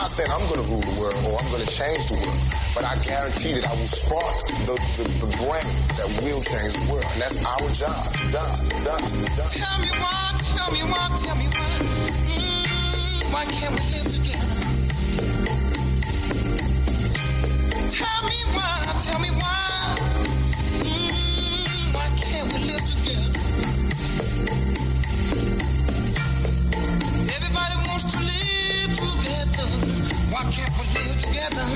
not saying I'm going to rule the world or I'm going to change the world, but I guarantee that I will spark the brain that will change the world. And that's our job. Tell me why. Why can't we live together? Tell me why. Why can't we live together? Everybody wants to live together. Why can't we live together?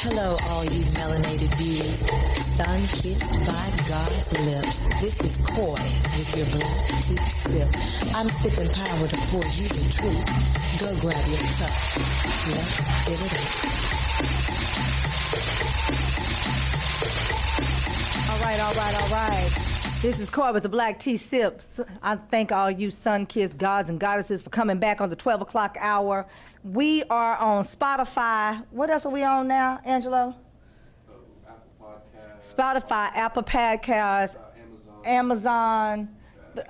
Hello, all you melanated beauties. Sun-kissed by God's lips. This is Coy with your black tea sip. I'm sipping power to pour you the truth. Go grab your cup. Let's get it on. All right. This is Coy with the Black Tea Sips. I thank all you sun-kissed gods and goddesses for coming back on the 12 o'clock hour. We are on Spotify. What else are we on now, Angelo? Apple Podcasts. Spotify, Apple Podcasts, Amazon.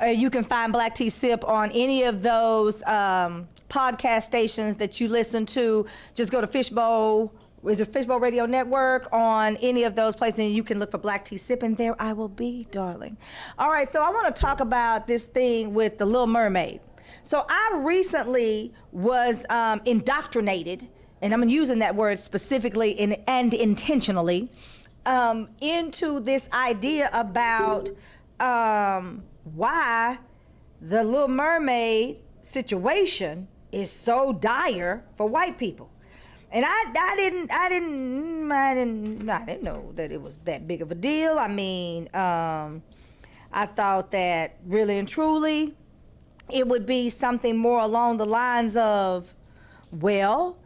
You can find Black Tea Sip on any of those podcast stations that you listen to. Just go to Fishbowl. Is it Fishbowl Radio Network on any of those places, and you can look for Black Tea Sip, and there I will be, darling. All right, so I want to talk about this thing with the Little Mermaid. So I recently was indoctrinated, and I'm using that word specifically and intentionally, into this idea about why the Little Mermaid situation is so dire for white people. And I didn't know that it was that big of a deal. I mean, I thought that really and truly it would be something more along the lines of, well,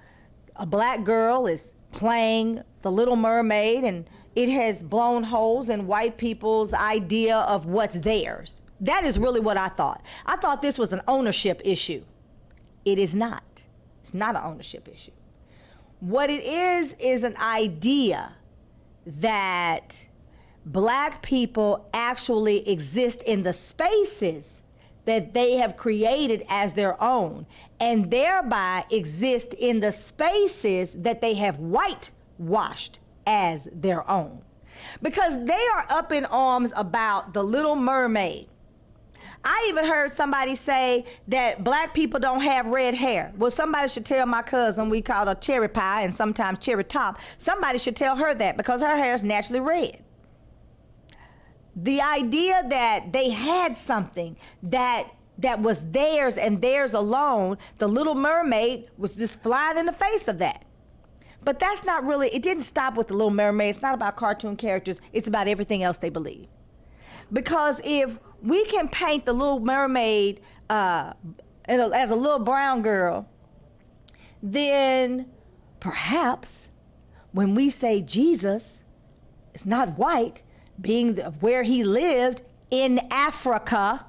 a black girl is playing the Little Mermaid and it has blown holes in white people's idea of what's theirs. That is really what I thought. I thought this was an ownership issue. It is not. It's not an ownership issue. What it is an idea that black people actually exist in the spaces that they have created as their own, and thereby exist in the spaces that they have whitewashed as their own. Because they are up in arms about the Little Mermaid. I even heard somebody say that black people don't have red hair. Well, somebody should tell my cousin, we call her cherry pie and sometimes cherry top, somebody should tell her that because her hair is naturally red. The idea that they had something that was theirs and theirs alone, the Little Mermaid was just flying in the face of that. But that's not really, it didn't stop with the Little Mermaid. It's not about cartoon characters. It's about everything else they believe. Because if we can paint the Little Mermaid as a little brown girl, then perhaps when we say Jesus is not white, being where he lived in Africa,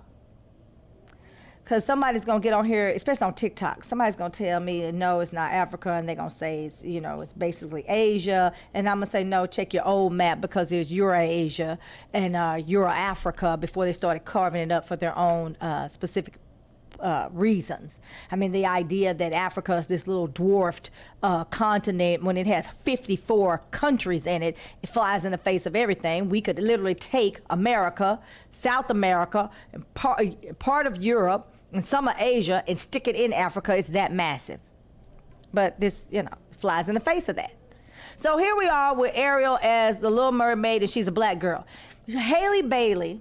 because somebody's going to get on here, especially on TikTok, somebody's going to tell me, no, it's not Africa, and they're going to say, it's, you know, it's basically Asia, and I'm going to say, no, check your old map, because there's Eurasia and Euro-Africa before they started carving it up for their own specific reasons. I mean, the idea that Africa is this little dwarfed continent when it has 54 countries in it, it flies in the face of everything. We could literally take America, South America, and part of Europe, and some of Asia, and stick it in Africa. It's that massive. But this, you know, flies in the face of that. So here we are with Ariel as the Little Mermaid, and she's a black girl. Halle Bailey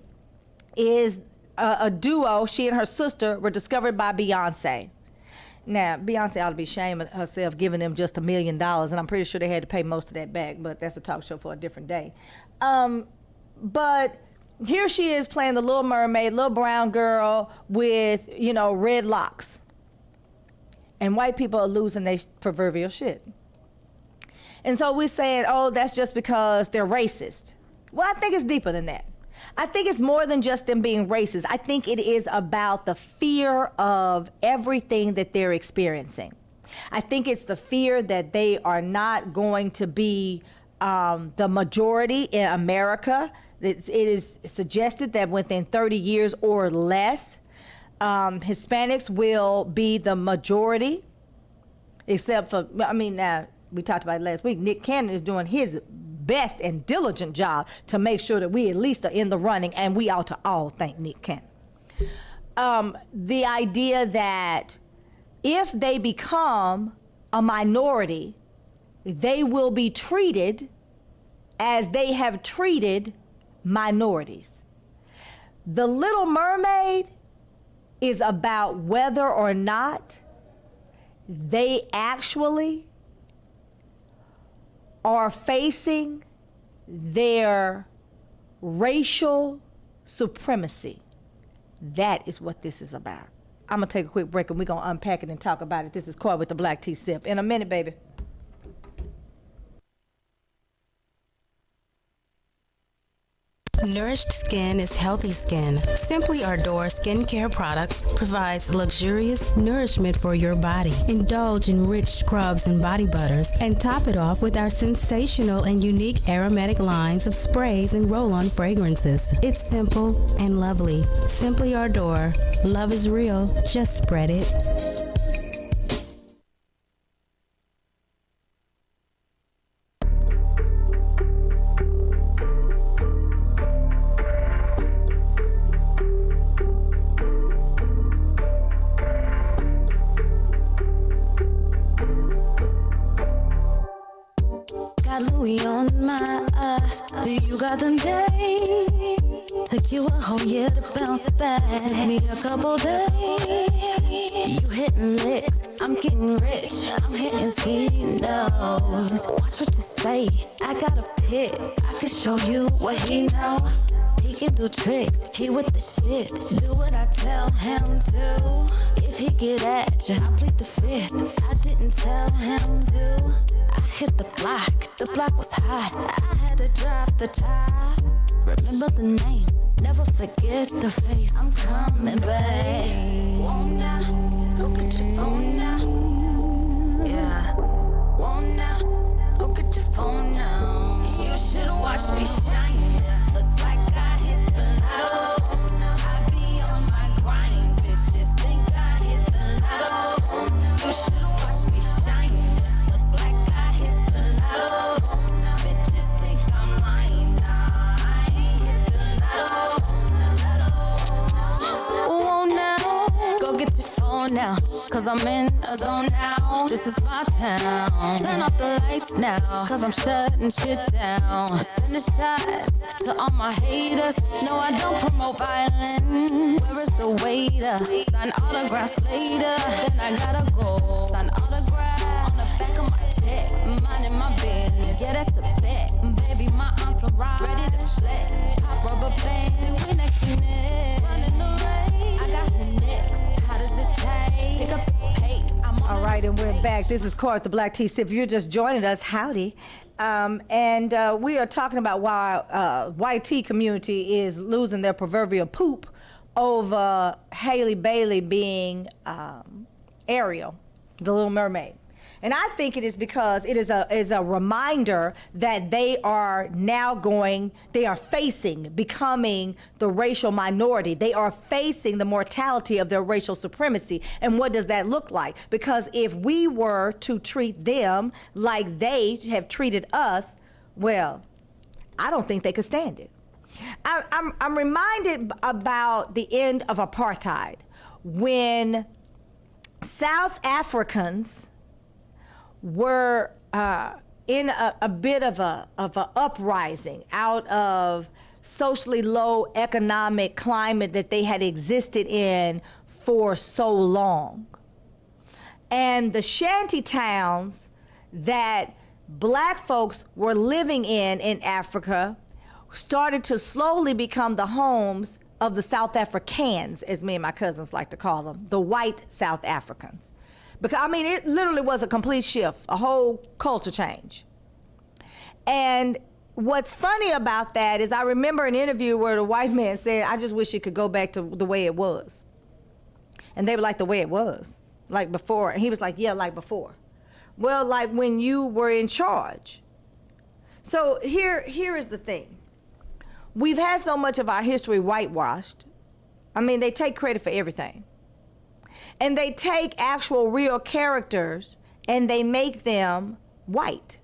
is a duo. She and her sister were discovered by Beyonce. Now, Beyonce ought to be ashamed of herself giving them just $1 million, and I'm pretty sure they had to pay most of that back, but that's a talk show for a different day. But here she is playing the Little Mermaid, little brown girl with, you know, red locks. And white people are losing their proverbial shit. And so we're saying, oh, that's just because they're racist. Well, I think it's deeper than that. I think it's more than just them being racist. I think it is about the fear of everything that they're experiencing. I think it's the fear that they are not going to be the majority in America. It is suggested that within 30 years or less, Hispanics will be the majority, except for, we talked about it last week. Nick Cannon is doing his best and diligent job to make sure that we at least are in the running, and we ought to all thank Nick Cannon. The idea that if they become a minority, they will be treated as they have treated minorities. The Little Mermaid is about whether or not they actually are facing their racial supremacy. That is what this is about. I'm gonna take a quick break and we're gonna unpack it and talk about it. This is Coy with the Black Tea Sip. In a minute, baby. Nourished skin is healthy skin. Simply Ardor skincare products provides luxurious nourishment for your body. Indulge in rich scrubs and body butters and top it off with our sensational and unique aromatic lines of sprays and roll-on fragrances. It's simple and lovely. Simply Ardor. Love is real. Just spread it. You got them days. Took you a whole year to bounce back. Took me a couple days. You hitting licks, I'm getting rich. I'm hitting C-notes. Watch what you say, I got a pick. I can show you what he know. He can do tricks, he with the shit. Do what I tell him to. If he get at you, I plead the fifth. I didn't tell him to. I hit the block was hot. I had to drop the top. Remember the name, never forget the face. I'm coming back. Won't now, go get your phone now. Yeah. Won't now, go get your phone now. You should watch me shine. Look like I hit the lotto. I be on my grind, bitches think I hit the lotto. You should watch me shine. Look like I hit the lotto. Bitches think I'm lying. Nah, I ain't hit the lotto. Oh, now, go get your phone now. Cause I'm in a zone now. This is my town. Turn off the lights now. Cause I'm shutting shit down. Send the shots to all my haters. No, I don't promote violence. Where is the waiter? Sign autographs later. Then I gotta go. Sign autograph on the back of my check. Minding my business. Yeah, that's the bet. Baby, my entourage ready to flex. Pop rubber bands. See, we neck to neck. Running the race. I got his next. How does it taste? Pick up the pace. All right, and we're back. This is Coy with the Black Tea Sip. If you're just joining us, howdy. And we are talking about why white tea community is losing their proverbial poop over Halle Bailey being Ariel, the Little Mermaid. And I think it is because it is a reminder that they are facing becoming the racial minority. They are facing the mortality of their racial supremacy. And what does that look like? Because if we were to treat them like they have treated us, well, I don't think they could stand it. I'm reminded about the end of apartheid when South Africans were in a bit of a uprising out of socially low economic climate that they had existed in for so long. And the shanty towns that black folks were living in Africa started to slowly become the homes of the South Africans, as me and my cousins like to call them, the white South Africans. Because, I mean, it literally was a complete shift, a whole culture change. And what's funny about that is I remember an interview where the white man said, I just wish it could go back to the way it was. And they were like, the way it was, like before. And he was like, yeah, like before. Well, like when you were in charge. So here is the thing. We've had so much of our history whitewashed I mean, they take credit for everything. And they take actual real characters and they make them white.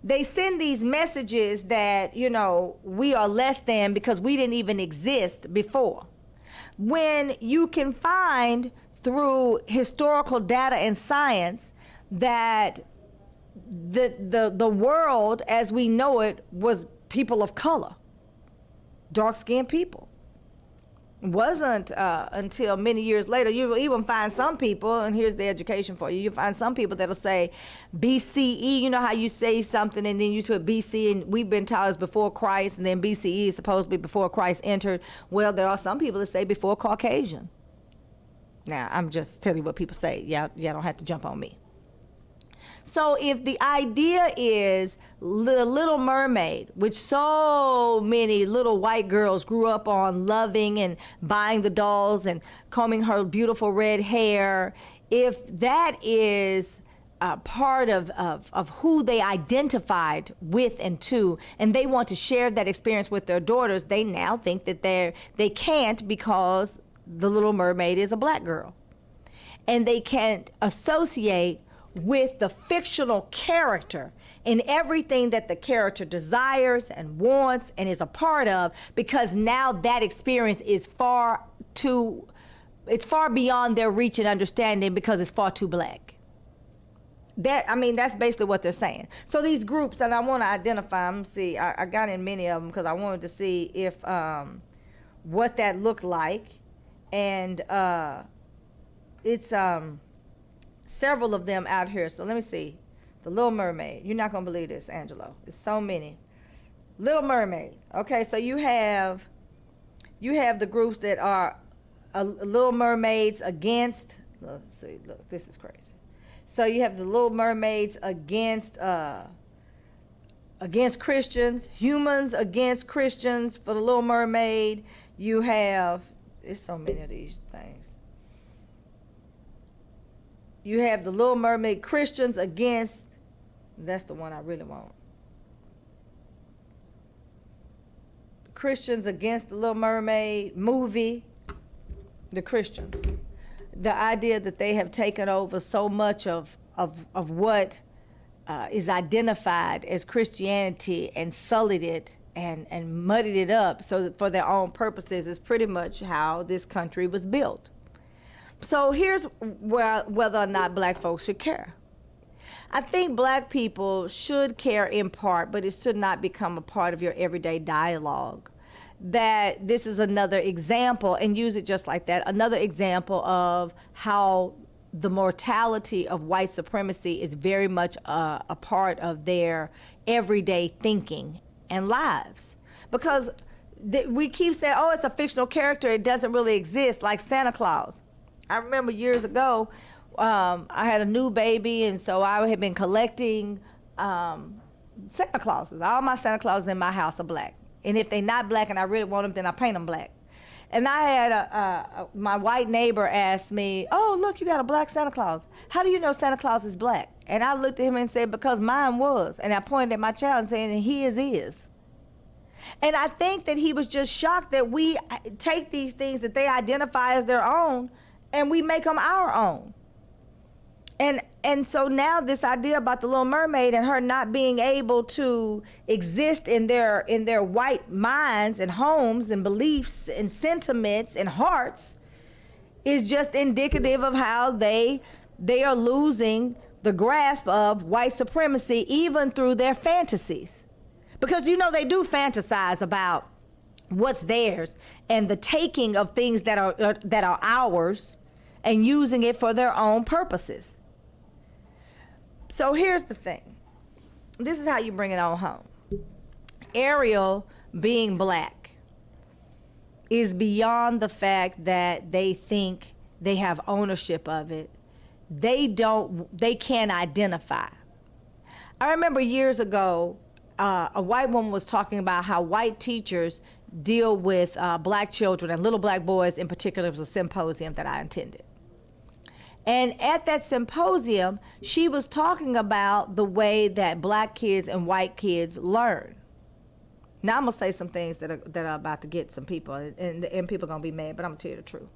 They send these messages that, you know, we are less than because we didn't even exist before. When you can find through historical data and science that the world as we know it was people of color, dark-skinned people. It wasn't until many years later, you will even find some people, and here's the education for you, you find some people that'll say BCE, you know how you say something and then you put BC, and we've been taught it's before Christ, and then BCE is supposed to be before Christ entered. Well, there are some people that say before Caucasian. Now, I'm just telling you what people say. Y'all don't have to jump on me. So if the idea is the Little Mermaid, which so many little white girls grew up on loving and buying the dolls and combing her beautiful red hair, if that is part of who they identified with and to, and they want to share that experience with their daughters, they now think that they can't because the Little Mermaid is a black girl. And they can't associate with the fictional character and everything that the character desires and wants and is a part of, because now that experience is far beyond their reach and understanding because it's far too black. That's basically what they're saying. So these groups, and I want to identify them. See, I got in many of them because I wanted to see if what that looked like, and it's several of them out here. So let me see. The Little Mermaid. You're not going to believe this, Angelo. It's so many. Little Mermaid. Okay, so you have the groups that are Little Mermaids against, let's see, look, this is crazy. So you have the Little Mermaids against Christians, humans against Christians for the Little Mermaid. You have, there's so many of these things. You have the Little Mermaid Christians against, that's the one I really want. Christians against the Little Mermaid movie, the Christians. The idea that they have taken over so much of what is identified as Christianity and sullied it and muddied it up so that for their own purposes is pretty much how this country was built. So here's whether or not black folks should care. I think black people should care in part, but it should not become a part of your everyday dialogue. That this is another example, and use it just like that, another example of how the mortality of white supremacy is very much a part of their everyday thinking and lives. Because we keep saying, oh, it's a fictional character, it doesn't really exist, like Santa Claus. I remember years ago, I had a new baby, and so I had been collecting Santa Clauses. All my Santa Clauses in my house are black. And if they're not black and I really want them, then I paint them black. And I had my white neighbor ask me, oh, look, you got a black Santa Claus. How do you know Santa Claus is black? And I looked at him and said, because mine was. And I pointed at my child and said, and his is. And I think that he was just shocked that we take these things that they identify as their own and we make them our own. And so now this idea about the Little Mermaid and her not being able to exist in their white minds and homes and beliefs and sentiments and hearts is just indicative of how they are losing the grasp of white supremacy even through their fantasies. Because you know they do fantasize about what's theirs and the taking of things that are ours and using it for their own purposes. So here's the thing. This is how you bring it on home. Ariel being black is beyond the fact that they think they have ownership of it. They can't identify. I remember years ago, a white woman was talking about how white teachers deal with black children and little black boys in particular. It was a symposium that I attended. And at that symposium, she was talking about the way that black kids and white kids learn. Now I'm gonna say some things that are about to get some people, and people are gonna be mad, but I'm gonna tell you the truth.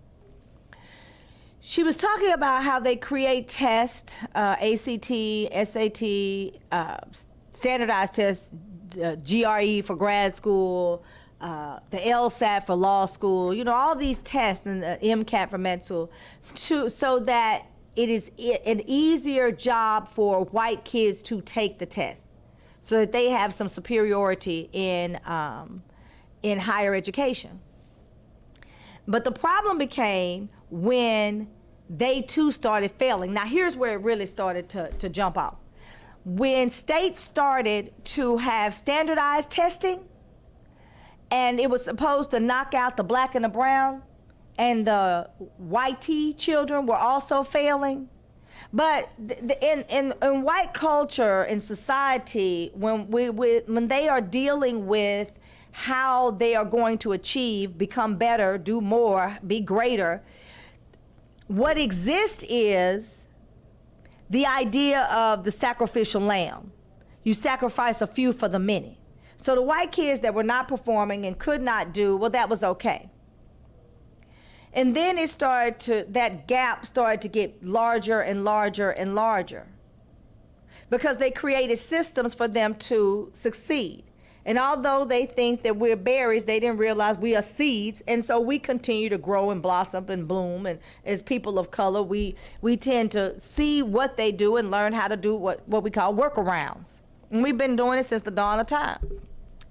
She was talking about how they create tests, ACT, SAT, standardized tests, GRE for grad school, the LSAT for law school, all these tests, and the MCAT for med school, so that it is an easier job for white kids to take the test, so that they have some superiority in higher education. But the problem became when they too started failing. Now here's where it really started to jump off. When states started to have standardized testing, and it was supposed to knock out the black and the brown, and the white children were also failing. But in white culture and society, when they are dealing with how they are going to achieve, become better, do more, be greater, what exists is the idea of the sacrificial lamb. You sacrifice a few for the many. So the white kids that were not performing and could not do, well, that was okay. And then that gap started to get larger and larger and larger, because they created systems for them to succeed. And although they think that we're berries, they didn't realize we are seeds. And so we continue to grow and blossom and bloom. And as people of color, we tend to see what they do and learn how to do what we call workarounds. And we've been doing it since the dawn of time,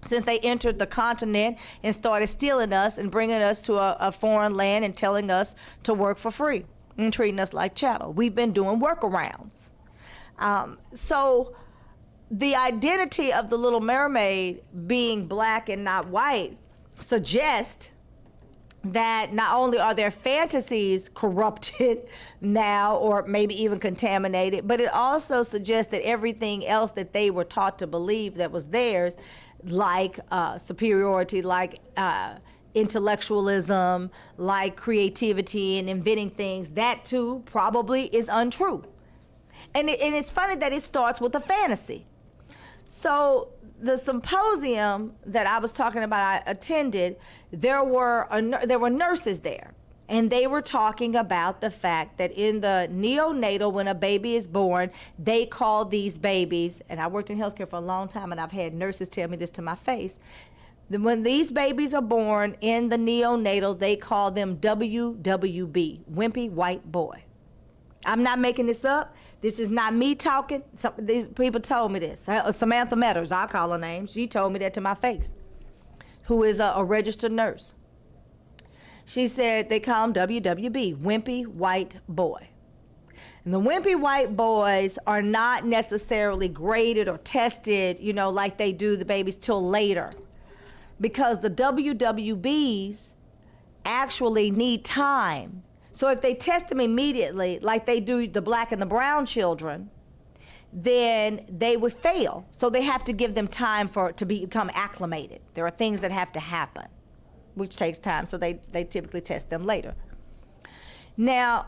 since they entered the continent and started stealing us and bringing us to a foreign land and telling us to work for free and treating us like chattel. We've been doing workarounds. So the identity of the Little Mermaid being black and not white suggests that not only are their fantasies corrupted now, or maybe even contaminated, but it also suggests that everything else that they were taught to believe that was theirs, like superiority, like intellectualism, like creativity and inventing things, that too probably is untrue. And it's funny that it starts with a fantasy. So the symposium that I was talking about, I attended, there were nurses there, and they were talking about the fact that in the neonatal, when a baby is born, they call these babies, and I worked in healthcare for a long time, and I've had nurses tell me this to my face, that when these babies are born in the neonatal, they call them WWB, wimpy white boy. I'm not making this up. This is not me talking. These people told me this. Samantha Meadows, I'll call her name. She told me that to my face, who is a registered nurse. She said they call him WWB, wimpy white boy. And the wimpy white boys are not necessarily graded or tested, like they do the babies till later, because the WWBs actually need time. So if they test them immediately, like they do the black and the brown children, then they would fail. So they have to give them time to become acclimated. There are things that have to happen, which takes time. So they typically test them later. Now,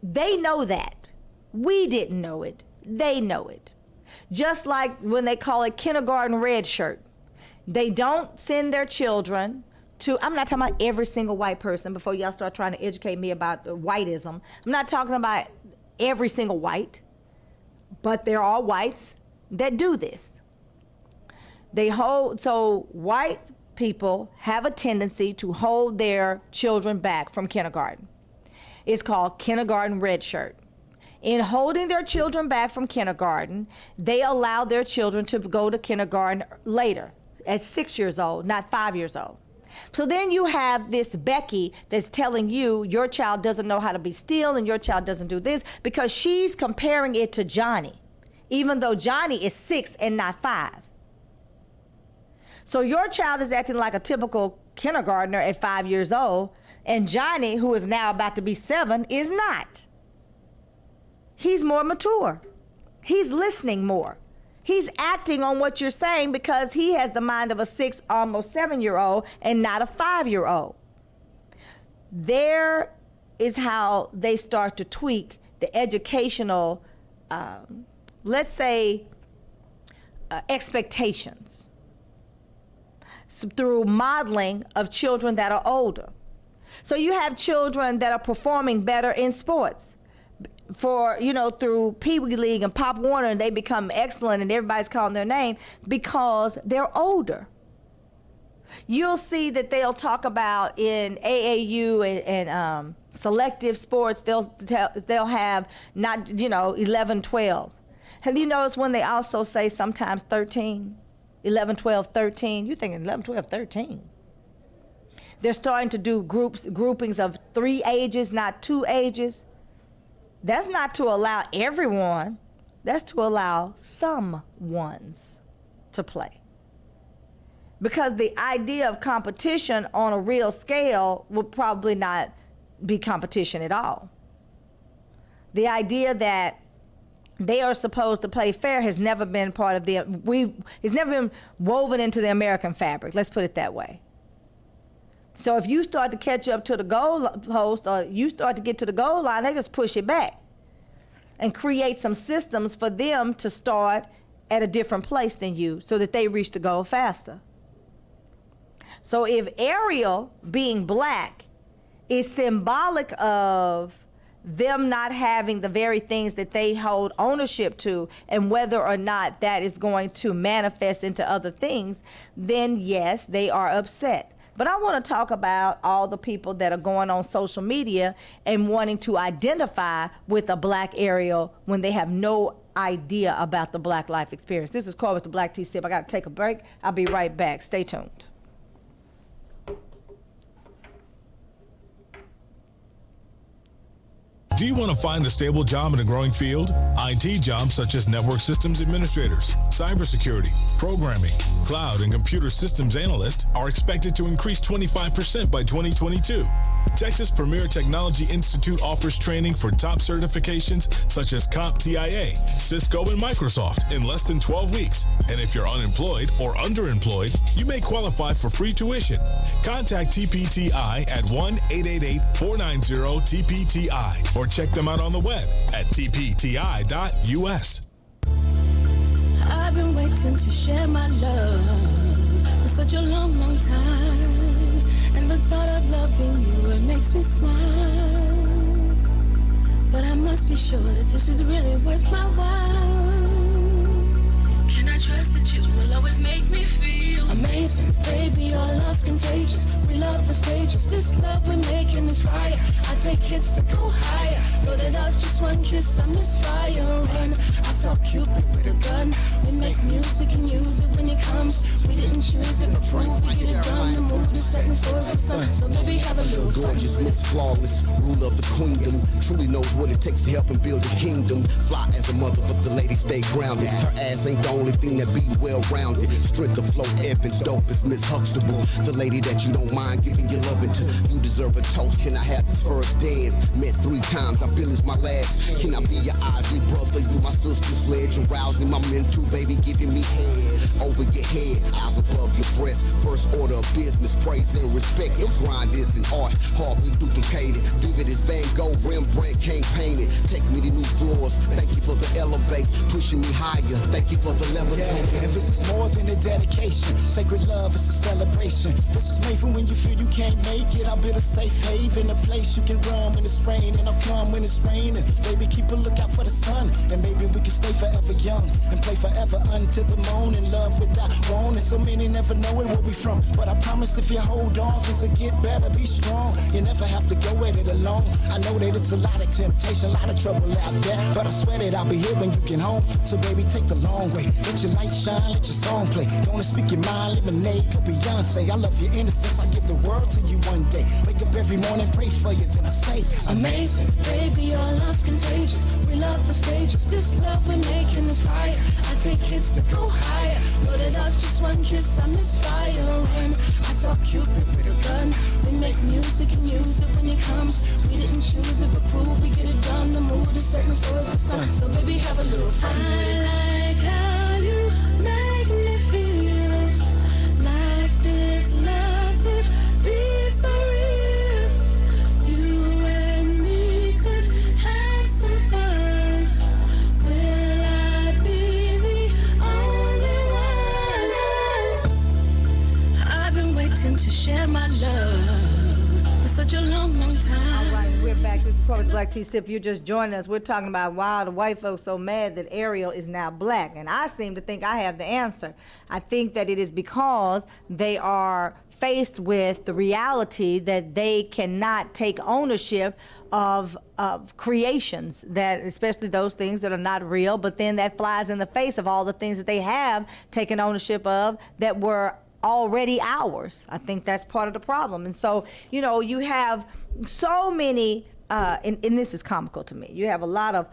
they know that. We didn't know it. They know it. Just like when they call it kindergarten red shirt. They don't send their children to, I'm not talking about every single white person before y'all start trying to educate me about the whiteism. I'm not talking about every single white, but there are whites that do this. So white people have a tendency to hold their children back from kindergarten. It's called kindergarten red shirt. In holding their children back from kindergarten, they allow their children to go to kindergarten later, at 6 years old, not 5 years old. So then you have this Becky that's telling you your child doesn't know how to be still and your child doesn't do this, because she's comparing it to Johnny, even though Johnny is 6 and not 5. So your child is acting like a typical kindergartner at 5 years old, and Johnny, who is now about to be 7, is not. He's more mature. He's listening more. He's acting on what you're saying because he has the mind of a 6, almost 7-year-old and not a 5-year-old. There is how they start to tweak the educational, let's say, expectations. through modeling of children that are older. So you have children that are performing better in sports through Pee Wee League and Pop Warner, and they become excellent and everybody's calling their name because they're older. You'll see that they'll talk about in AAU and selective sports, they'll have not, 11, 12. Have you noticed when they also say sometimes 13? 11, 12, 13. You're thinking 11, 12, 13. They're starting to do groupings of 3 ages, not 2 ages. That's not to allow everyone. That's to allow some ones to play. Because the idea of competition on a real scale would probably not be competition at all. The idea that they are supposed to play fair has never been part of it's never been woven into the American fabric. Let's put it that way. So if you start to catch up to the goal post or you start to get to the goal line, they just push it back and create some systems for them to start at a different place than you so that they reach the goal faster. So if Ariel being black is symbolic of them not having the very things that they hold ownership to, and whether or not that is going to manifest into other things, then yes, they are upset. But I want to talk about all the people that are going on social media and wanting to identify with a Black Ariel when they have no idea about the Black life experience. This is Cora with the Black Tea Sip. I got to take a break. I'll be right back. Stay tuned. Do you want to find a stable job in a growing field? IT jobs such as network systems administrators, cybersecurity, programming, cloud, and computer systems analysts are expected to increase 25% by 2022. Texas Premier Technology Institute offers training for top certifications such as CompTIA, Cisco, and Microsoft in less than 12 weeks. And if you're unemployed or underemployed, you may qualify for free tuition. Contact TPTI at 1-888-490-TPTI or check them out on the web at tpti.us. I've been waiting to share my love for such a long, long time. And the thought of loving you, it makes me smile. But I must be sure that this is really worth my while. Can I trust that you will always make me feel amazing? Baby, your love's contagious. We love the stages. This love we're making is fire. I take hits to go higher. Know that I've just one kiss, I miss fire. Run, I saw Cupid with a gun. We make music and use it when it comes. We didn't choose it, but proof we get it done. The mood is setting for the sun. So maybe have a little fun. Gorgeous, Miss Flawless, ruler of the queendom. Truly knows what it takes to help and build a kingdom. Fly as a mother, but the lady stay grounded. Her ass ain't the only thing that be well-rounded. Strength of flow, infants, dope is Miss Huxtable. The lady that you don't mind giving your loving to. You deserve a toast. Can I have this first dance? Met 3 times, I feel it's my last. Can I be your Ozzy brother? You my sister's sledge. Arousing my mental, baby, giving me head. Over your head, eyes above your breast. First order of business, praise and respect. Your grind is an art, hardly duplicated. Vivid as Van Gogh, Rembrandt can't paint it. Take me to new floors. Thank you for the elevate, pushing me higher. Thank you for the levitate. And this is more than a dedication. Sacred love is a celebration. This is made from when you feel you can't make it. I'll build a safe haven, a place you can run when it's raining. I'll come when it's raining. Baby, keep a lookout for the sun. And maybe we can stay forever young and play forever until the moon. In love without wanting. So many never know where we from. But I promise if you hold on, things will get better. Be strong. You never have to go at it alone. I know that it's a lot of temptation, a lot of trouble out there. But I swear that I'll be here when you get home. So baby, take the long way. Let your light shine, let your song play. Gonna speak your mind, lemonade, go Beyonce. I love your innocence, I give the world to you one day. Wake up every morning, pray for you, then I say amazing. Baby, your love's contagious. We love the stages. This love we're making is fire. I take hits to go higher. Know that I've just one kiss, I miss fire. Run, I saw Cupid with a gun. We make music and use it when it comes. We didn't choose it, but prove we get it done. The mood is setting for the sun. So baby, have a little fun. I like how you make me feel like this love could be for real. You and me could have some fun. Will I be the only one? I've such a long, long time. All right, we're back. This is Poet Black T. If you're just joining us, we're talking about why the white folks so mad that Ariel is now black. And I seem to think I have the answer. I think that it is because they are faced with the reality that they cannot take ownership of creations, that especially those things that are not real, but then that flies in the face of all the things that they have taken ownership of that were already ours. I think that's part of the problem. And so, you know, you have so many, and this is comical to me, you have a lot of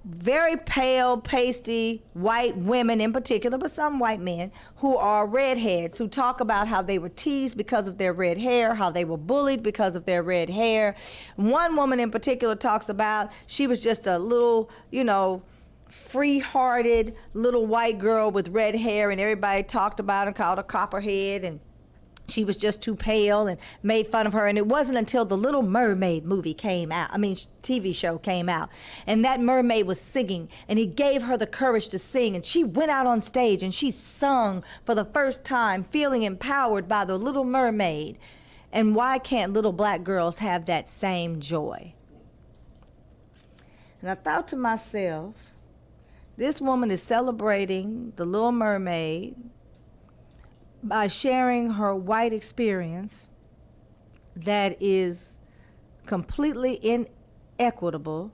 very pale, pasty white women in particular, but some white men who are redheads, who talk about how they were teased because of their red hair, how they were bullied because of their red hair. One woman in particular talks about she was just a little, you know, free-hearted little white girl with red hair, and everybody talked about her, called her copperhead, and she was just too pale and made fun of her. And it wasn't until the Little Mermaid movie came out, TV show came out, and that mermaid was singing, and he gave her the courage to sing, and she went out on stage and she sung for the first time, feeling empowered by the Little Mermaid. And why can't little black girls have that same joy? And I thought to myself, this woman is celebrating the Little Mermaid by sharing her white experience that is completely inequitable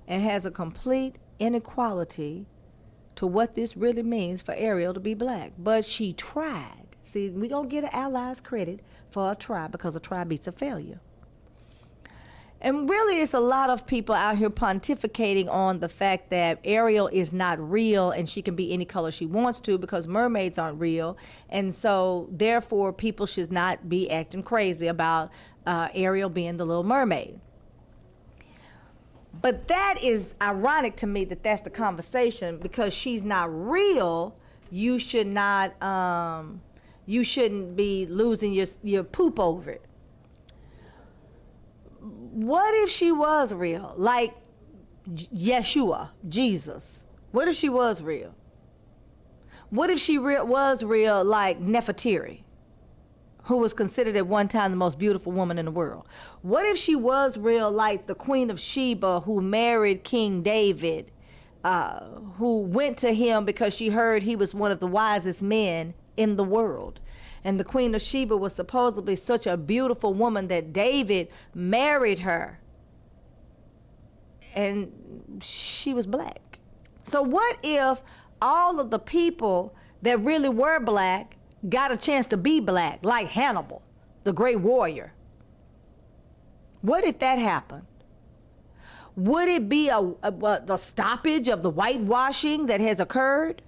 and has a complete inequality to what this really means for Ariel to be black. But she tried. See, we're going to get an ally's credit for a try, because a try beats a failure. And really, it's a lot of people out here pontificating on the fact that Ariel is not real and she can be any color she wants to because mermaids aren't real. And so, therefore, people should not be acting crazy about Ariel being the Little Mermaid. But that is ironic to me that that's the conversation, because she's not real. You should not, you shouldn't be losing your poop over it. What if she was real, like Yeshua, Jesus? What if she was real? What if she was real, like Nefertiti, who was considered at one time the most beautiful woman in the world? What if she was real, like the Queen of Sheba, who married King David, who went to him because she heard he was one of the wisest men in the world? And the Queen of Sheba was supposedly such a beautiful woman that David married her. And she was black. So what if all of the people that really were black got a chance to be black, like Hannibal, the great warrior? What if that happened? Would it be the stoppage of the whitewashing that has occurred?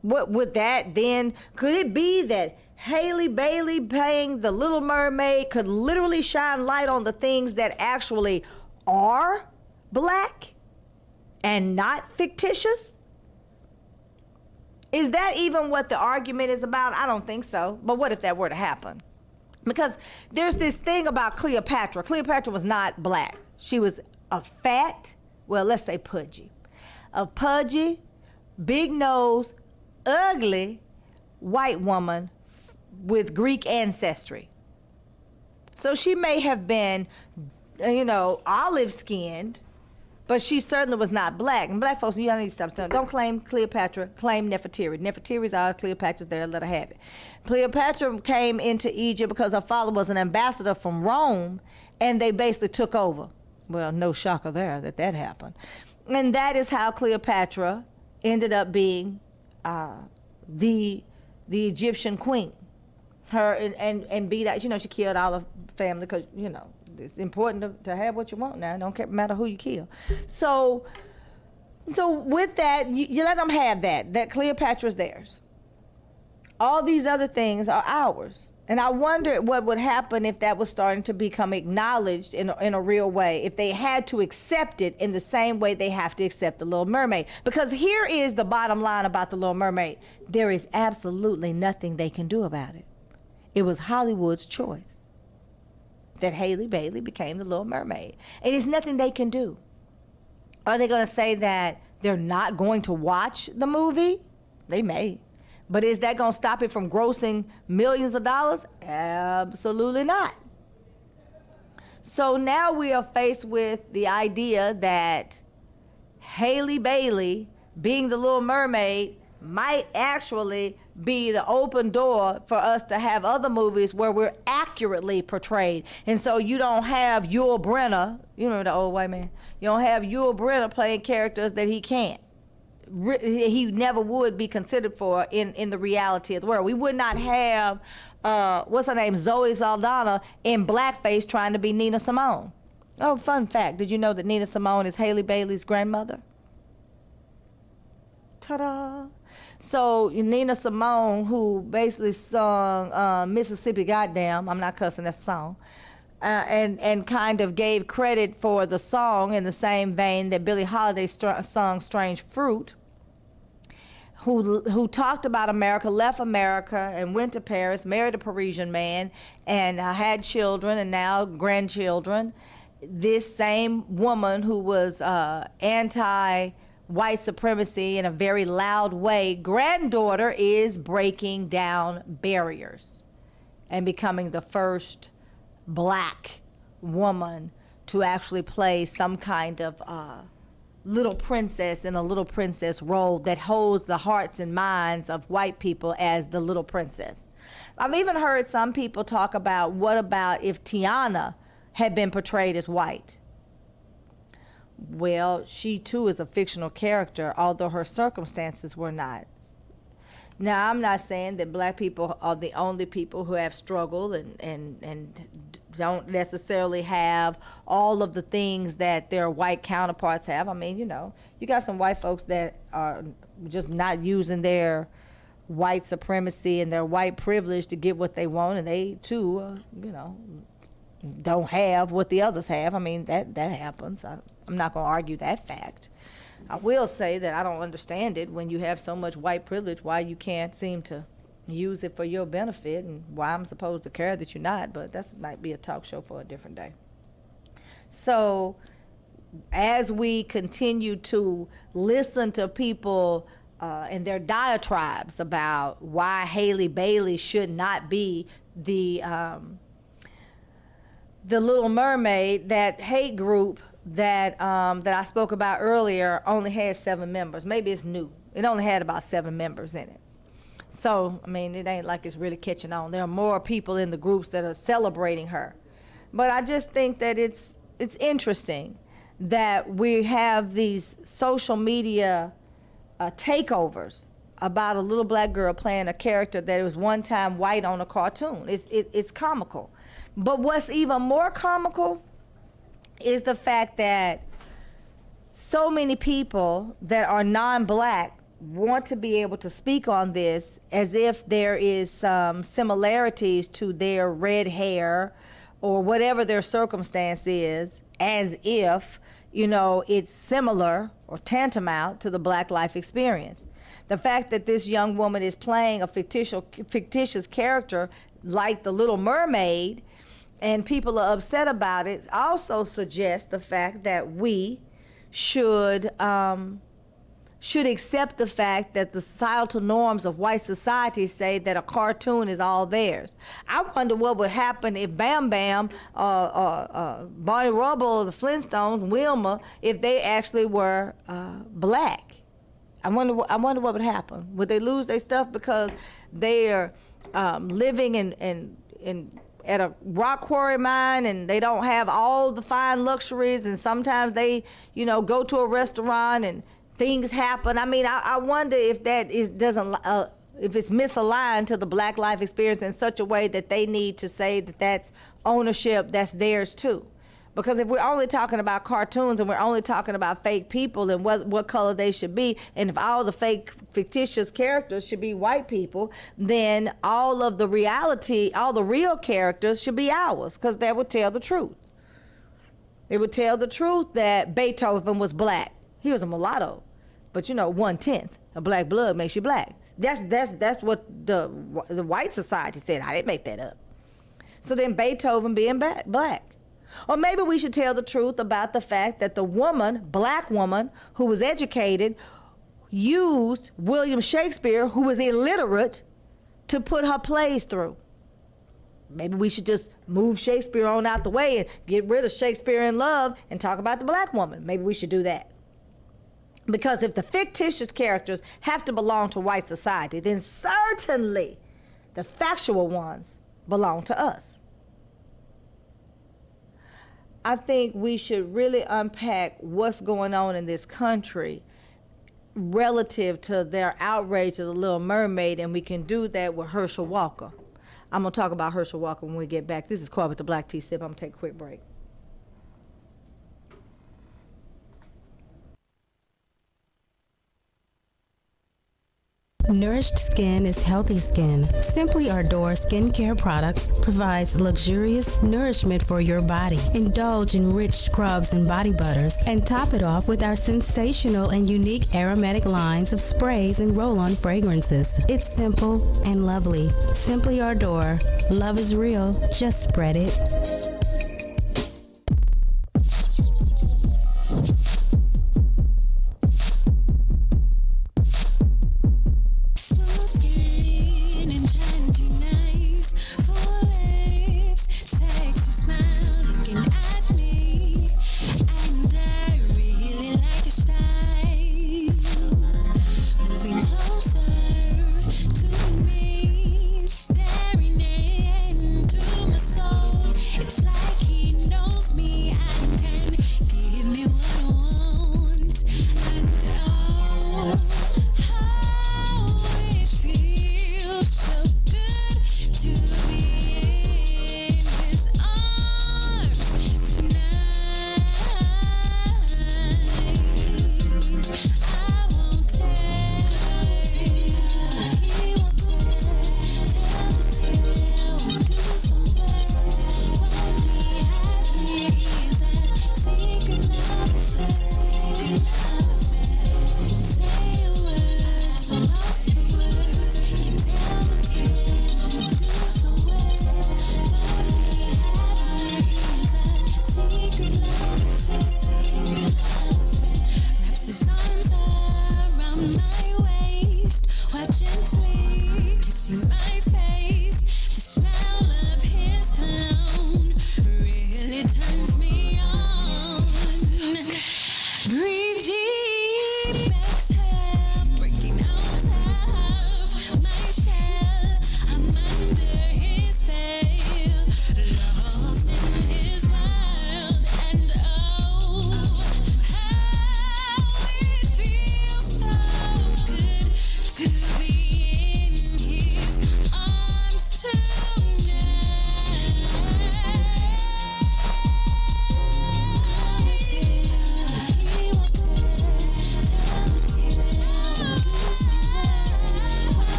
What would that then, could it be that Halle Bailey playing the Little Mermaid could literally shine light on the things that actually are black and not fictitious? Is that even what the argument is about? I don't think so. But what if that were to happen? Because there's this thing about Cleopatra. Cleopatra was not black. She was a fat, well, let's say pudgy. A pudgy, big nose, ugly white woman with Greek ancestry. So she may have been, you know, olive-skinned, but she certainly was not black. And black folks, you don't need to stop saying, don't claim Cleopatra, claim Nefertiti. Nefertiti's ours, Cleopatra's there, let her have it. Cleopatra came into Egypt because her father was an ambassador from Rome, and they basically took over. Well, no shocker there that happened. And that is how Cleopatra ended up being the Egyptian queen. Her and be that, you know, she killed all her family because, you know, it's important to have what you want now. It don't matter who you kill. So with that, you let them have that Cleopatra's theirs. All these other things are ours. And I wonder what would happen if that was starting to become acknowledged in a real way, if they had to accept it in the same way they have to accept the Little Mermaid. Because here is the bottom line about the Little Mermaid. There is absolutely nothing they can do about it. It was Hollywood's choice that Halle Bailey became the Little Mermaid. And there's nothing they can do. Are they going to say that they're not going to watch the movie? They may. But is that going to stop it from grossing millions of dollars? Absolutely not. So now we are faced with the idea that Halle Bailey, being the Little Mermaid, might actually be the open door for us to have other movies where we're accurately portrayed. And so you don't have Yul Brynner, you remember the old white man? You don't have Yul Brynner playing characters that he can't. He never would be considered for in the reality of the world. We would not have, what's her name, Zoe Saldana in blackface trying to be Nina Simone. Oh, fun fact, did you know that Nina Simone is Halle Bailey's grandmother? Ta-da! So Nina Simone, who basically sung Mississippi Goddamn, I'm not cussing, that's a song, and kind of gave credit for the song in the same vein that Billie Holiday sung Strange Fruit, who talked about America, left America and went to Paris, married a Parisian man, and had children and now grandchildren. This same woman who was anti-white supremacy in a very loud way, granddaughter is breaking down barriers and becoming the first black woman to actually play some kind of little princess in a little princess role that holds the hearts and minds of white people as the little princess. I've even heard some people talk about, what about if Tiana had been portrayed as white? Well, she too is a fictional character, although her circumstances were not. Now, I'm not saying that black people are the only people who have struggled and don't necessarily have all of the things that their white counterparts have. I mean, you know, you got some white folks that are just not using their white supremacy and their white privilege to get what they want, and they too, you know, don't have what the others have. I mean, that happens. I'm not going to argue that fact. I will say that I don't understand it when you have so much white privilege, why you can't seem to use it for your benefit, and why I'm supposed to care that you're not, but that might be a talk show for a different day. So as we continue to listen to people and their diatribes about why Halle Bailey should not be the Little Mermaid, that hate group that I spoke about earlier only had 7 members. Maybe it's new. It only had about 7 members in it. So, I mean, it ain't like it's really catching on. There are more people in the groups that are celebrating her. But I just think that it's interesting that we have these social media takeovers about a little black girl playing a character that was one time white on a cartoon. It's comical. But what's even more comical is the fact that so many people that are non-black want to be able to speak on this as if there is some similarities to their red hair or whatever their circumstance is, as if, you know, it's similar or tantamount to the black life experience. The fact that this young woman is playing a fictitious character like the Little Mermaid, and people are upset about it, also suggests the fact that we should accept the fact that the societal norms of white society say that a cartoon is all theirs. I wonder what would happen if Bam Bam, Barney Rubble, the Flintstones, Wilma, if they actually were black. I wonder what would happen. Would they lose their stuff because they are living in at a rock quarry mine and they don't have all the fine luxuries, and sometimes they, you know, go to a restaurant and things happen? I mean, I wonder if that if it's misaligned to the black life experience in such a way that they need to say that that's ownership, that's theirs too. Because if we're only talking about cartoons and we're only talking about fake people and what color they should be, and if all the fake fictitious characters should be white people, then all of the reality, all the real characters should be ours, because that would tell the truth. It would tell the truth that Beethoven was black. He was a mulatto, but you know, 1/10 of black blood makes you black. That's what the white society said. I didn't make that up. So then Beethoven being black. Or maybe we should tell the truth about the fact that the woman, black woman, who was educated, used William Shakespeare, who was illiterate, to put her plays through. Maybe we should just move Shakespeare on out the way and get rid of Shakespeare in Love and talk about the black woman. Maybe we should do that. Because if the fictitious characters have to belong to white society, then certainly the factual ones belong to us. I think we should really unpack what's going on in this country relative to their outrage of the Little Mermaid, and we can do that with Herschel Walker. I'm going to talk about Herschel Walker when we get back. This is Coy with the Black Tea Sip. I'm going to take a quick break. Nourished skin is healthy skin. Simply Ardor skincare products provides luxurious nourishment for your body. Indulge in rich scrubs and body butters and top it off with our sensational and unique aromatic lines of sprays and roll-on fragrances. It's simple and lovely. Simply Ardor. Love is real. Just spread it.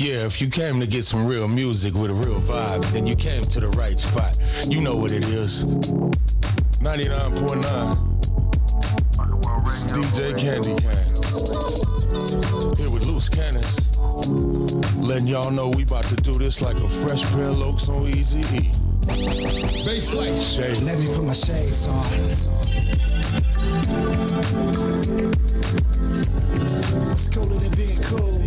Yeah, if you came to get some real music with a real vibe, then you came to the right spot. You know what it is. 99.9. It's DJ Candy Can. Here with Loose Cannons. Letting y'all know we about to do this like a fresh pair of Lokes on Easy E. Bass light shade. Let me put my shades on. It's cooler than being cool.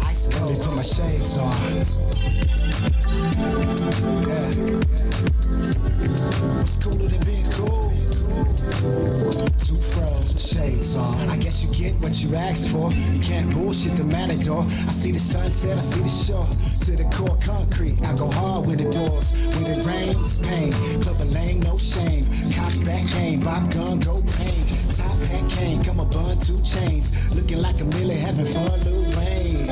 Ice cold. Let me put my shades on. Yeah. It's cooler than being cool. Two froze, shades on. I guess you get what you asked for. You can't bullshit the matador. I see the sunset, I see the shore. To the core concrete, I go hard when the doors. When it rains, pain. Club a lane, no shame. Cock back game, bop gun, go pain. Top hat cane, come a bun, 2 chains. Looking like a Millie, having fun, Lil Wayne.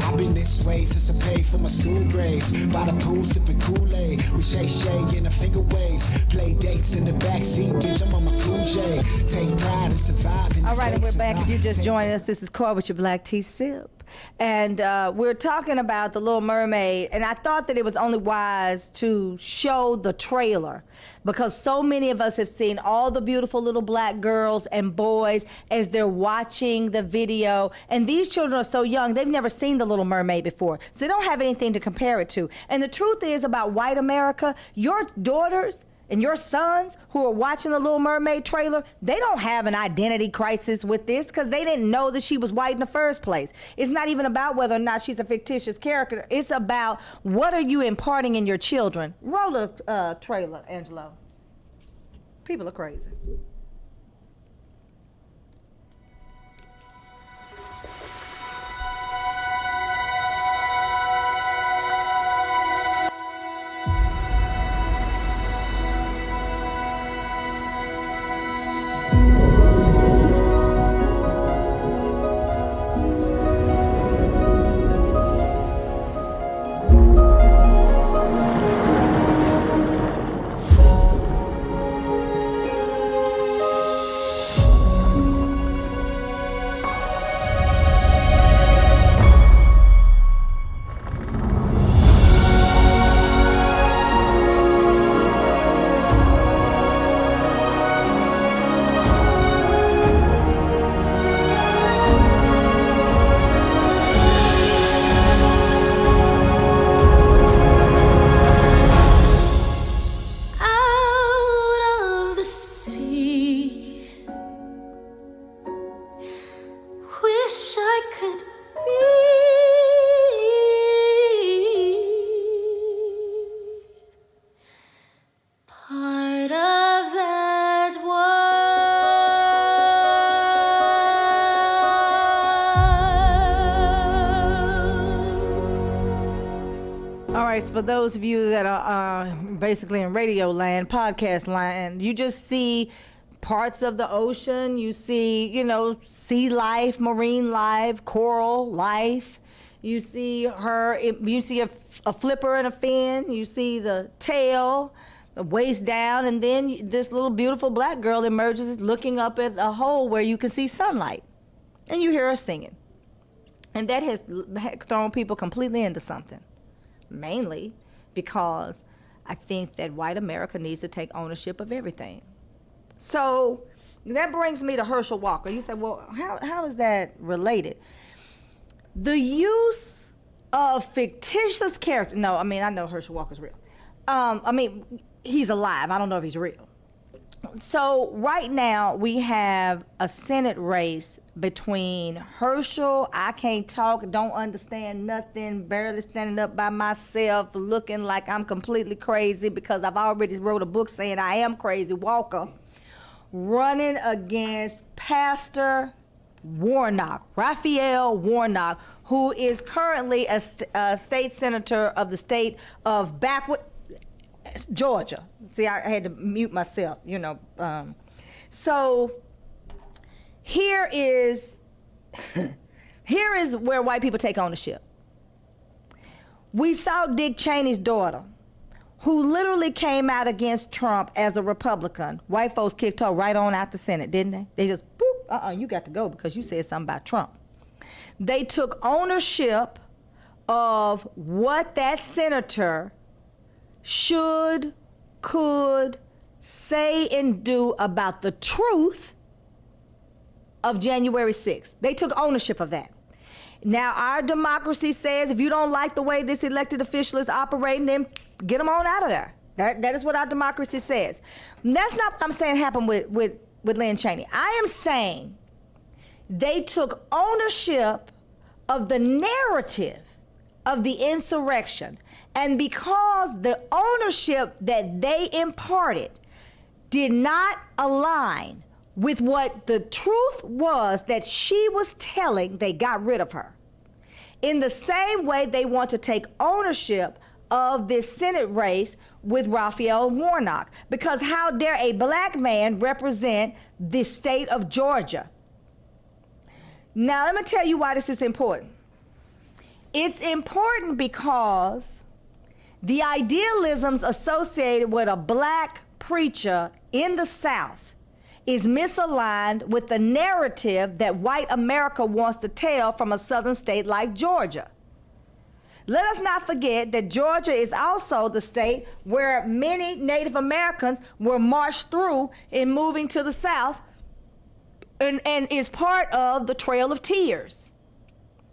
I've been this way since I paid for my school grades. By the pool, sipping Kool-Aid. We shake in the finger waves. Play dates in the backseat, bitch, I'm on my cool J. Take pride in surviving. All right, and we're back. If you just joined us, this is Cora with your black tea sip. And we're talking about the Little Mermaid, and I thought that it was only wise to show the trailer because so many of us have seen all the beautiful little black girls and boys as they're watching the video, and these children are so young, they've never seen the Little Mermaid before, so they don't have anything to compare it to. And the truth is about white America, your daughters and your sons who are watching the Little Mermaid trailer, they don't have an identity crisis with this because they didn't know that she was white in the first place. It's not even about whether or not she's a fictitious character. It's about what are you imparting in your children. Roll the trailer, Angelo. People are crazy. For those of you that are basically in radio land, podcast land, you just see parts of the ocean. You see, sea life, marine life, coral life. You see you see a flipper and a fin. You see the tail, the waist down, and then this little beautiful black girl emerges looking up at a hole where you can see sunlight. And you hear her singing. And that has thrown people completely into something. Mainly because I think that white America needs to take ownership of everything. So that brings me to Herschel Walker. You say, well, how is that related? The use of fictitious characters. No, I know Herschel Walker's real. He's alive. I don't know if he's real. So right now we have a Senate race between Herschel, I can't talk, don't understand nothing, barely standing up by myself, looking like I'm completely crazy because I've already wrote a book saying I am crazy, Walker, running against Pastor Warnock, Raphael Warnock, who is currently a state senator of the state of backward Georgia. See, I had to mute myself, So here is where white people take ownership. We saw Dick Cheney's daughter, who literally came out against Trump as a Republican. White folks kicked her right on out the Senate, didn't they? They just, boop, you got to go because you said something about Trump. They took ownership of what that senator should, could say and do about the truth of January 6th. They took ownership of that. Now, our democracy says if you don't like the way this elected official is operating, then get them on out of there. That is what our democracy says. And that's not what I'm saying happened with Lynn Cheney. I am saying they took ownership of the narrative of the insurrection. And because the ownership that they imparted did not align with what the truth was that she was telling, they got rid of her. In the same way, they want to take ownership of this Senate race with Raphael Warnock. Because how dare a black man represent the state of Georgia? Now, let me tell you why this is important. It's important because the idealisms associated with a black preacher in the South is misaligned with the narrative that white America wants to tell from a southern state like Georgia. Let us not forget that Georgia is also the state where many Native Americans were marched through in moving to the South and is part of the Trail of Tears.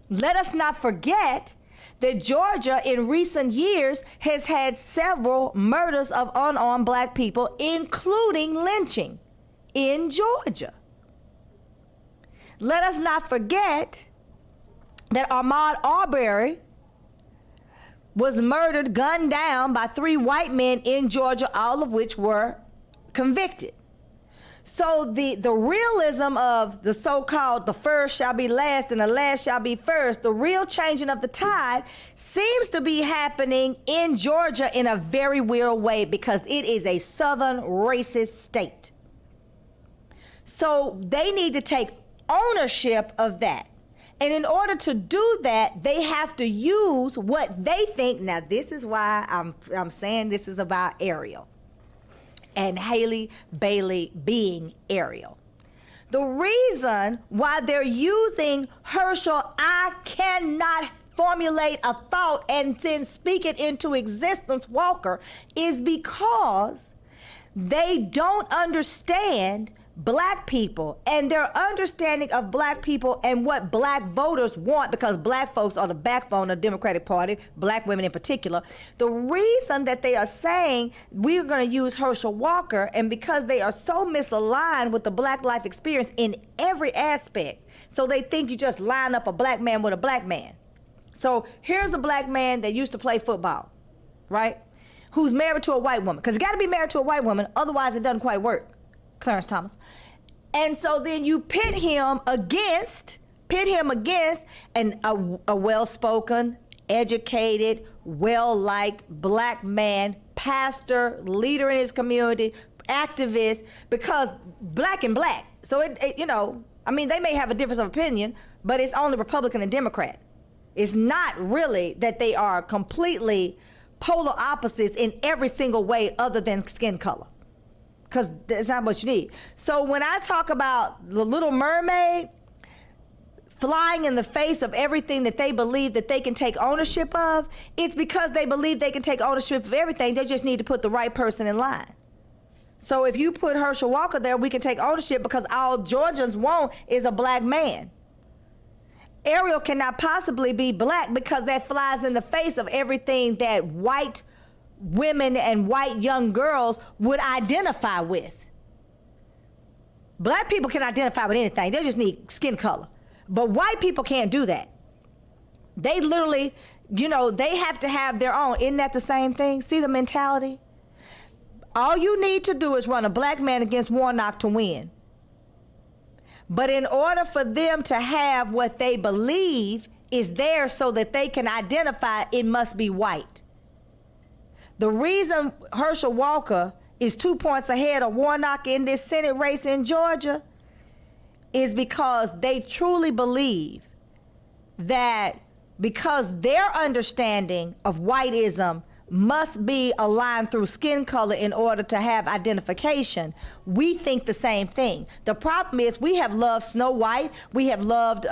Let us not forget that Georgia in recent years has had several murders of unarmed black people, including lynching in Georgia. Let us not forget that Ahmaud Arbery was murdered, gunned down by 3 white men in Georgia, all of which were convicted. So the realism of the so-called the first shall be last and the last shall be first, the real changing of the tide seems to be happening in Georgia in a very weird way because it is a southern racist state. So they need to take ownership of that. And in order to do that, they have to use what they think. Now, this is why I'm saying this is about Ariel and Halle Bailey being Ariel. The reason why they're using Herschel, I cannot formulate a thought and then speak it into existence, Walker, is because they don't understand black people and their understanding of black people and what black voters want, because black folks are the backbone of the Democratic Party, black women in particular. The reason that they are saying we're going to use Herschel Walker, and because they are so misaligned with the black life experience in every aspect, so they think you just line up a black man with a black man. So here's a black man that used to play football, right? Who's married to a white woman, because you got to be married to a white woman, otherwise it doesn't quite work. Clarence Thomas. And so then you pit him against a well-spoken, educated, well-liked black man, pastor, leader in his community, activist, because black and black. So they may have a difference of opinion, but it's only Republican and Democrat. It's not really that they are completely polar opposites in every single way other than skin color, because that's not what you need. So when I talk about the Little Mermaid flying in the face of everything that they believe that they can take ownership of, it's because they believe they can take ownership of everything. They just need to put the right person in line. So if you put Herschel Walker there, we can take ownership because all Georgians want is a black man. Ariel cannot possibly be black because that flies in the face of everything that white women and white young girls would identify with. Black people can identify with anything. They just need skin color. But white people can't do that. They literally, they have to have their own. Isn't that the same thing? See the mentality? All you need to do is run a black man against Warnock to win. But in order for them to have what they believe is there so that they can identify, it must be white. The reason Herschel Walker is 2 points ahead of Warnock in this Senate race in Georgia is because they truly believe that because their understanding of whiteism must be aligned through skin color in order to have identification, we think the same thing. The problem is we have loved Snow White, we have loved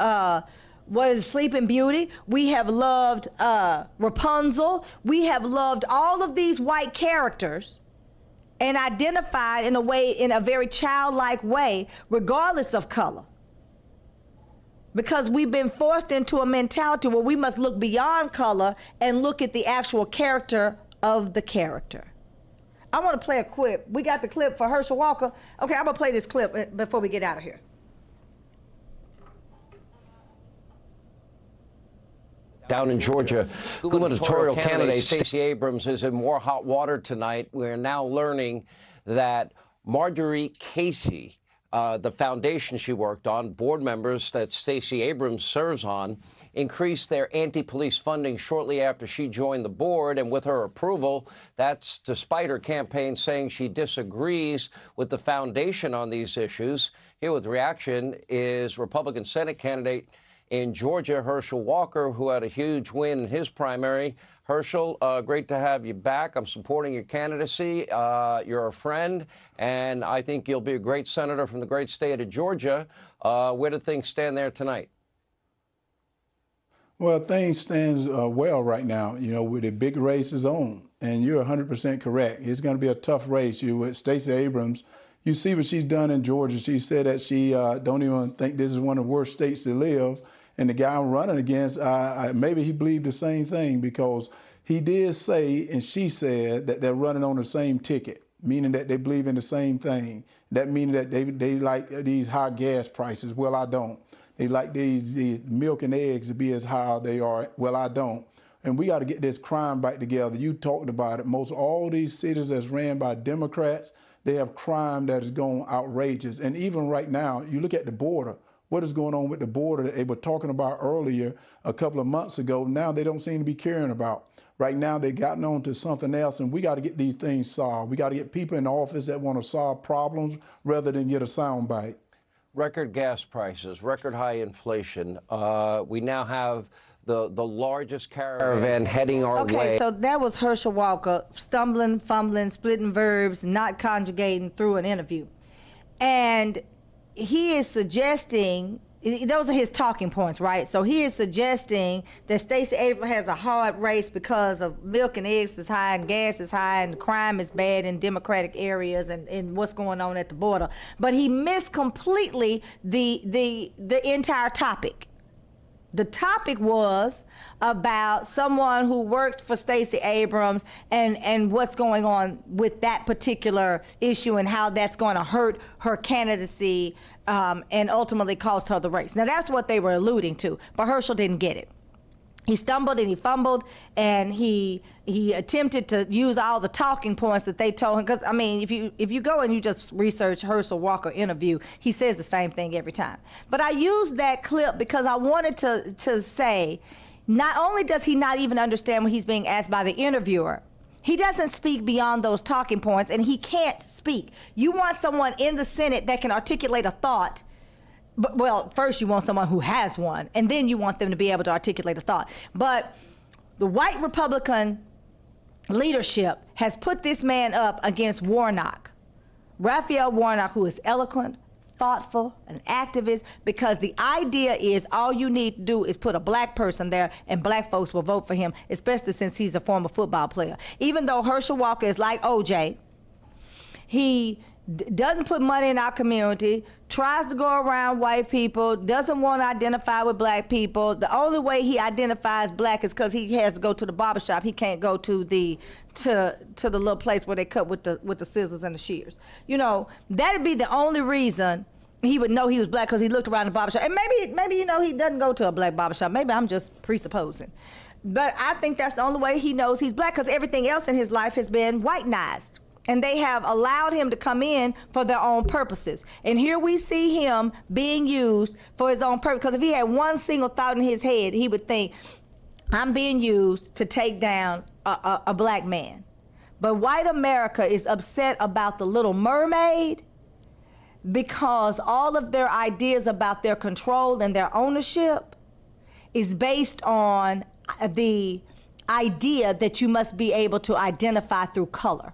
Sleeping Beauty, we have loved Rapunzel, we have loved all of these white characters and identified in a very childlike way, regardless of color. Because we've been forced into a mentality where we must look beyond color and look at the actual character of the character. I want to play a clip. We got the clip for Herschel Walker. Okay, I'm going to play this clip before we get out of here. Down in Georgia, gubernatorial candidate Stacey Abrams is in more hot water tonight. We're now learning that Marjorie Casey, the foundation she worked on, board members that Stacey Abrams serves on, increased their anti-police funding shortly after she joined the board, and with her approval, that's despite her campaign saying she disagrees with the foundation on these issues. Here with reaction is Republican Senate candidate in Georgia, Herschel Walker, who had a huge win in his primary. Herschel, great to have you back. I'm supporting your candidacy. You're a friend, and I think you'll be a great senator from the great state of Georgia. Where do things stand there tonight? Well, things stand well right now, you know, with the big race is on. And you're 100% correct. It's going to be a tough race. You with Stacey Abrams, you see what she's done in Georgia. She said that she don't even think this is one of the worst states to live. And the guy I'm running against, maybe he believed the same thing, because he did say, and she said, that they're running on the same ticket, meaning that they believe in the same thing. That meaning that they like these high gas prices. Well, I don't. They like these milk and eggs to be as high as they are. Well, I don't. And we got to get this crime back together. You talked about it. Most all these cities that's ran by Democrats, they have crime that is going outrageous. And even right now, you look at the border. What is going on with the border that they were talking about earlier a couple of months ago? Now they don't seem to be caring about. Right now they've gotten on to something else, and we got to get these things solved. We got to get people in office that want to solve problems rather than get a soundbite. Record gas prices, record high inflation. We now have the largest caravan heading our way. Okay, so that was Herschel Walker stumbling, fumbling, splitting verbs, not conjugating through an interview. And he is suggesting, those are his talking points, right? So he is suggesting that Stacey Abrams has a hard race because of milk and eggs is high and gas is high and crime is bad in Democratic areas and what's going on at the border. But he missed completely the entire topic. The topic was about someone who worked for Stacey Abrams and what's going on with that particular issue and how that's going to hurt her candidacy and ultimately cost her the race. Now, that's what they were alluding to, but Herschel didn't get it. He stumbled and he fumbled, and he attempted to use all the talking points that they told him. Because, I mean, if you go and you just research Herschel Walker interview, he says the same thing every time. But I used that clip because I wanted to say, not only does he not even understand when he's being asked by the interviewer, he doesn't speak beyond those talking points, and he can't speak. You want someone in the Senate that can articulate a thought. But, well, first you want someone who has one, and then you want them to be able to articulate a thought. But the white Republican leadership has put this man up against Warnock, Raphael Warnock, who is eloquent, thoughtful, an activist, because the idea is all you need to do is put a black person there and black folks will vote for him, especially since he's a former football player. Even though Herschel Walker is like OJ, he doesn't put money in our community, tries to go around white people, doesn't want to identify with black people. The only way he identifies black is because he has to go to the barbershop. He can't go to the little place where they cut with the scissors and the shears. You know, that'd be the only reason he would know he was black, because he looked around the barbershop. And maybe you know, he doesn't go to a black barbershop. Maybe I'm just presupposing. But I think that's the only way he knows he's black, because everything else in his life has been whitenized. And they have allowed him to come in for their own purposes. And here we see him being used for his own purpose. Because if he had one single thought in his head, he would think, I'm being used to take down a black man. But white America is upset about the Little Mermaid because all of their ideas about their control and their ownership is based on the idea that you must be able to identify through color.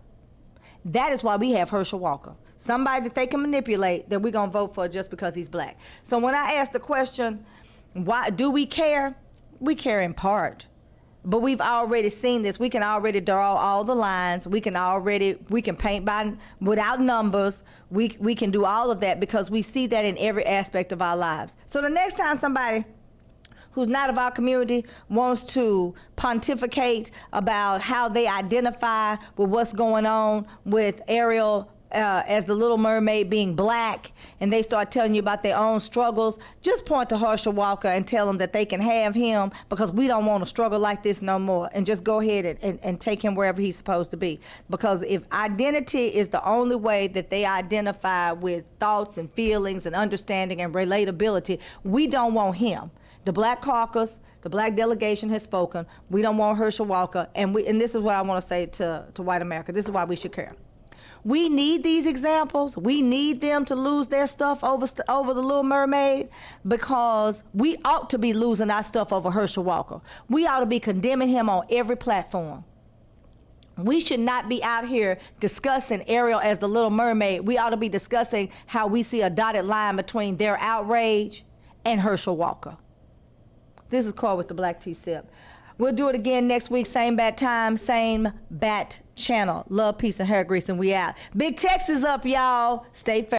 That is why we have Herschel Walker, somebody that they can manipulate, that we're going to vote for just because he's black. So when I ask the question, why do we care? We care in part. But we've already seen this. We can already draw all the lines. We can paint without numbers. We can do all of that because we see that in every aspect of our lives. So the next time somebody who's not of our community wants to pontificate about how they identify with what's going on with Ariel as the Little Mermaid being black, and they start telling you about their own struggles, just point to Herschel Walker and tell them that they can have him, because we don't want to struggle like this no more, and just go ahead and take him wherever he's supposed to be. Because if identity is the only way that they identify with thoughts and feelings and understanding and relatability, we don't want him. The Black Caucus, the Black delegation has spoken. We don't want Herschel Walker, and this is what I want to say to white America. This is why we should care. We need these examples. We need them to lose their stuff over the Little Mermaid, because we ought to be losing our stuff over Herschel Walker. We ought to be condemning him on every platform. We should not be out here discussing Ariel as the Little Mermaid. We ought to be discussing how we see a dotted line between their outrage and Herschel Walker. This is Cora with the Black Tea Sip. We'll do it again next week, same bat time, same bat channel. Love, peace, and hair grease, and we out. Big Tex is up, y'all. Stay fair.